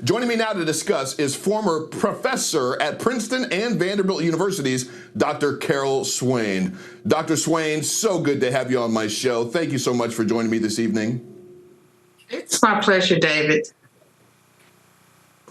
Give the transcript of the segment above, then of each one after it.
Joining me now to discuss is former professor at Princeton and Vanderbilt Universities, Dr. Carol Swain. Dr. Swain, so good to have you on my show. Thank you so much for joining me this evening. It's my pleasure, David.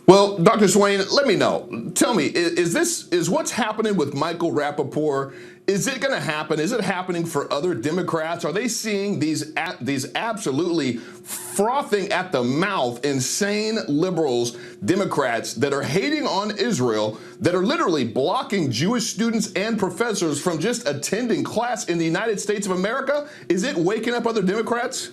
Well, Dr. Swain, let me know. Tell me, is what's happening with Michael Rapaport, is it going to happen? Is it happening for other Democrats? Are they seeing these absolutely frothing at the mouth, insane liberals, Democrats that are hating on Israel, that are literally blocking Jewish students and professors from just attending class in the United States of America? Is it waking up other Democrats?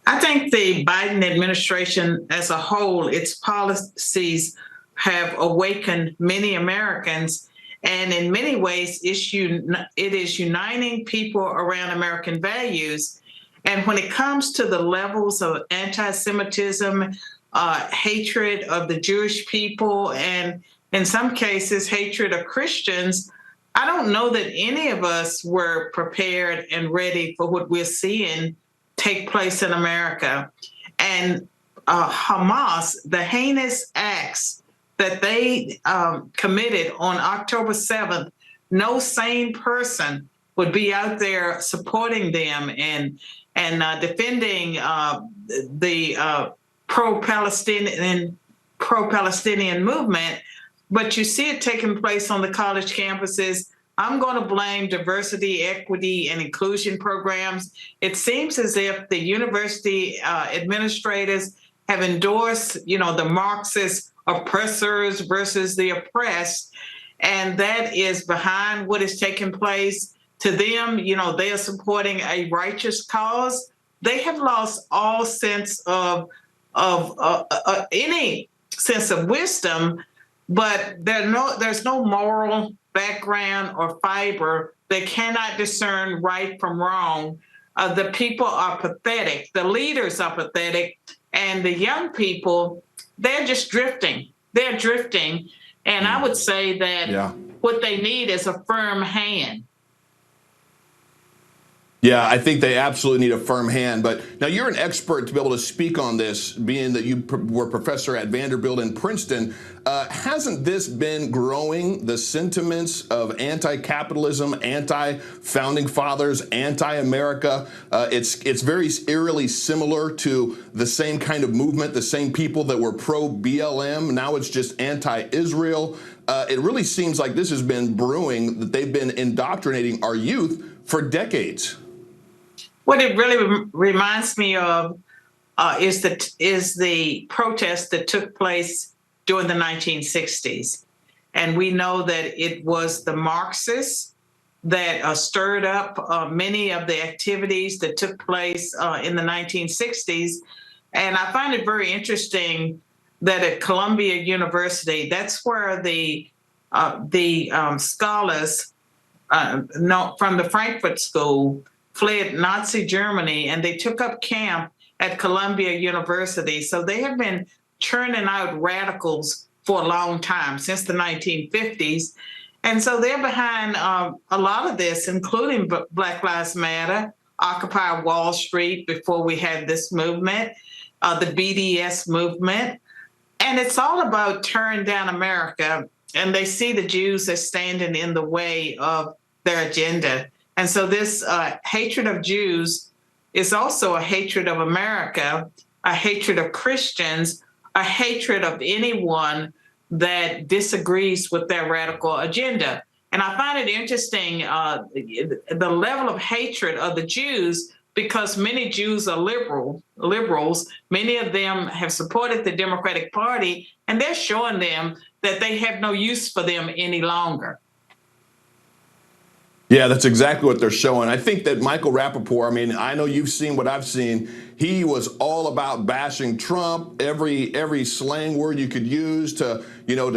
I think the Biden administration as a whole, its policies have awakened many Americans, and in many ways, it is uniting people around American values. And when it comes to the levels of anti-Semitism, hatred of the Jewish people, and in some cases, hatred of Christians, I don't know that any of us were prepared and ready for what we're seeing take place in America. And Hamas, the heinous acts that they committed on October 7th, no sane person would be out there supporting them and defending the pro-Palestinian movement. But you see it taking place on the college campuses. I'm going to blame diversity, equity, and inclusion programs. It seems as if the university administrators have endorsed, the Marxist oppressors versus the oppressed, and that is behind what is taking place. To them, they are supporting a righteous cause. They have lost all sense of any sense of wisdom, but there's no moral background or fiber. They cannot discern right from wrong. The people are pathetic. The leaders are pathetic. And the young people, they're just drifting. They're drifting. And I would say that what they need is a firm hand. Yeah, I think they absolutely need a firm hand. But now you're an expert to be able to speak on this, being that you were professor at Vanderbilt and Princeton. Hasn't this been growing, the sentiments of anti-capitalism, anti-founding fathers, anti-America? It's very eerily similar to the same kind of movement, the same people that were pro-BLM. Now it's just anti-Israel. It really seems like this has been brewing, that they've been indoctrinating our youth for decades. What it really reminds me of is the protest that took place during the 1960s. And we know that it was the Marxists that stirred up many of the activities that took place in the 1960s. And I find it very interesting that at Columbia University, that's where the scholars from the Frankfurt School fled Nazi Germany, and they took up camp at Columbia University. So they have been churning out radicals for a long time, since the 1950s. And so they're behind a lot of this, including Black Lives Matter, Occupy Wall Street before we had this movement, the BDS movement. And it's all about tearing down America. And they see the Jews as standing in the way of their agenda. And so this hatred of Jews is also a hatred of America, a hatred of Christians, a hatred of anyone that disagrees with their radical agenda. And I find it interesting, the level of hatred of the Jews, because many Jews are liberals. Many of them have supported the Democratic Party, and they're showing them that they have no use for them any longer. Yeah, that's exactly what they're showing. I think that Michael Rapaport, I mean, I know you've seen what I've seen. He was all about bashing Trump, every slang word you could use to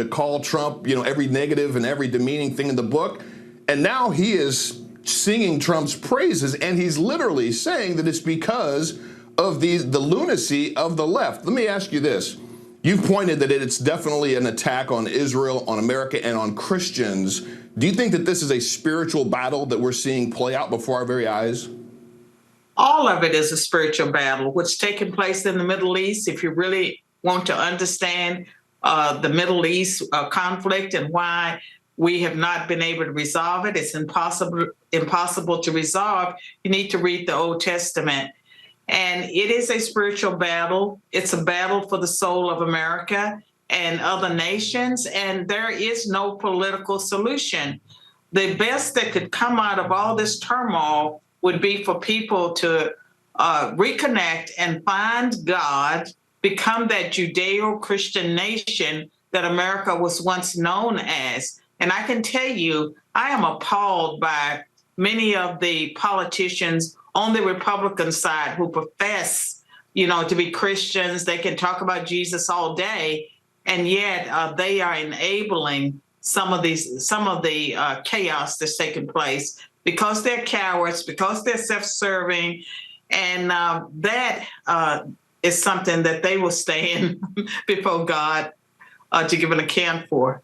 call Trump, every negative and every demeaning thing in the book. And now he is singing Trump's praises, and he's literally saying that it's because of the lunacy of the left. Let me ask you this. You've pointed that it's definitely an attack on Israel, on America, and on Christians. Do you think that this is a spiritual battle that we're seeing play out before our very eyes? All of it is a spiritual battle. What's taking place in the Middle East, if you really want to understand the Middle East conflict and why we have not been able to resolve it. It's impossible to resolve. You need to read the Old Testament. And it is a spiritual battle. It's a battle for the soul of America and other nations, and there is no political solution. The best that could come out of all this turmoil would be for people to reconnect and find God, become that Judeo-Christian nation that America was once known as. And I can tell you, I am appalled by many of the politicians on the Republican side who profess, to be Christians. They can talk about Jesus all day, and yet they are enabling some of the chaos that's taking place because they're cowards, because they're self-serving, and that is something that they will stand before God to give an account for.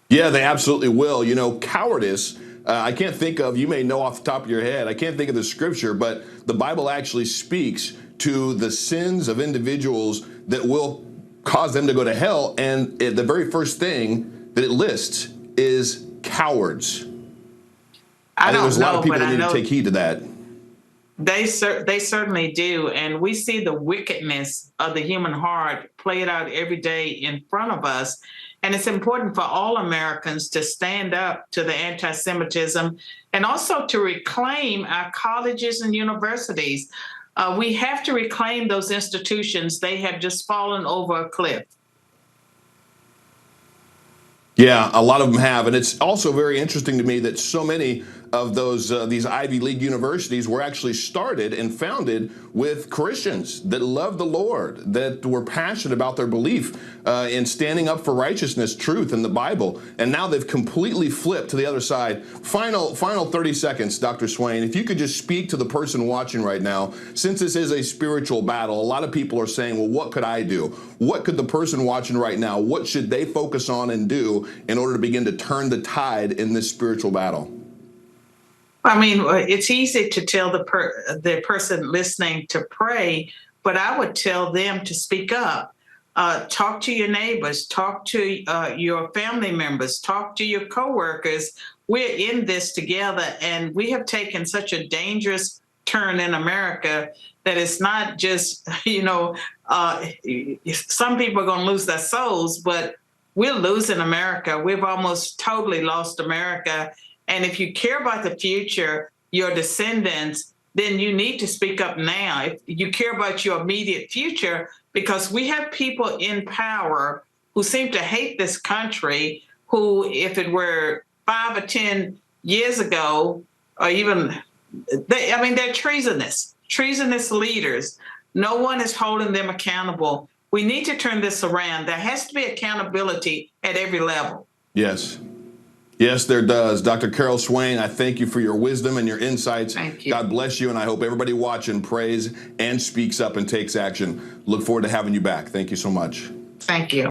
Yeah, they absolutely will. Cowardice, I can't think of, you may know off the top of your head, I can't think of the scripture, but the Bible actually speaks to the sins of individuals that will cause them to go to hell. And the very first thing that it lists is cowards. I think there's a lot of people that need to take heed to that. They certainly do. And we see the wickedness of the human heart played out every day in front of us. And it's important for all Americans to stand up to the anti-Semitism and also to reclaim our colleges and universities. We have to reclaim those institutions. They have just fallen over a cliff. Yeah, a lot of them have. And it's also very interesting to me that so many of these Ivy League universities were actually started and founded with Christians that loved the Lord, that were passionate about their belief in standing up for righteousness, truth, and the Bible. And now they've completely flipped to the other side. Final 30 seconds, Dr. Swain, if you could just speak to the person watching right now, since this is a spiritual battle, a lot of people are saying, well, what could I do? What could the person watching right now, what should they focus on and do in order to begin to turn the tide in this spiritual battle? I mean, it's easy to tell the person listening to pray, but I would tell them to speak up. Talk to your neighbors, talk to your family members, talk to your coworkers. We're in this together, and we have taken such a dangerous turn in America that it's not just, some people are going to lose their souls, but we're losing America. We've almost totally lost America. And if you care about the future, your descendants, then you need to speak up now. If you care about your immediate future, because we have people in power who seem to hate this country, who, if it were 5 or 10 years ago, or even, they're treasonous leaders. No one is holding them accountable. We need to turn this around. There has to be accountability at every level. Yes. Yes, there does. Dr. Carol Swain, I thank you for your wisdom and your insights. Thank you. God bless you, and I hope everybody watching prays and speaks up and takes action. Look forward to having you back. Thank you so much. Thank you.